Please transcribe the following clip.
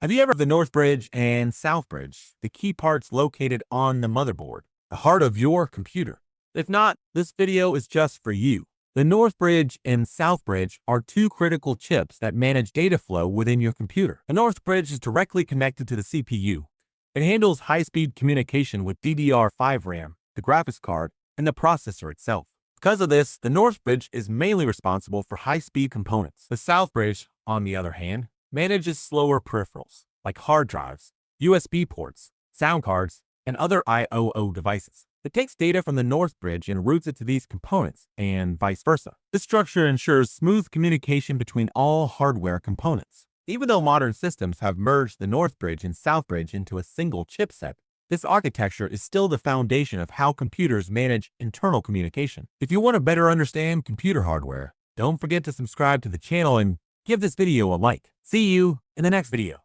Have you ever the Northbridge and Southbridge, the key parts located on the motherboard, the heart of your computer? If not, this video is just for you. The Northbridge and Southbridge are two critical chips that manage data flow within your computer. The Northbridge is directly connected to the CPU. It handles high-speed communication with DDR5 RAM, the graphics card, and the processor itself. Because of this, the Northbridge is mainly responsible for high-speed components. The Southbridge, on the other hand, manages slower peripherals, like hard drives, USB ports, sound cards, and other I/O devices. It takes data from the Northbridge and routes it to these components, and vice versa. This structure ensures smooth communication between all hardware components. Even though modern systems have merged the Northbridge and Southbridge into a single chipset, this architecture is still the foundation of how computers manage internal communication. If you want to better understand computer hardware, don't forget to subscribe to the channel and give this video a like. See you in the next video.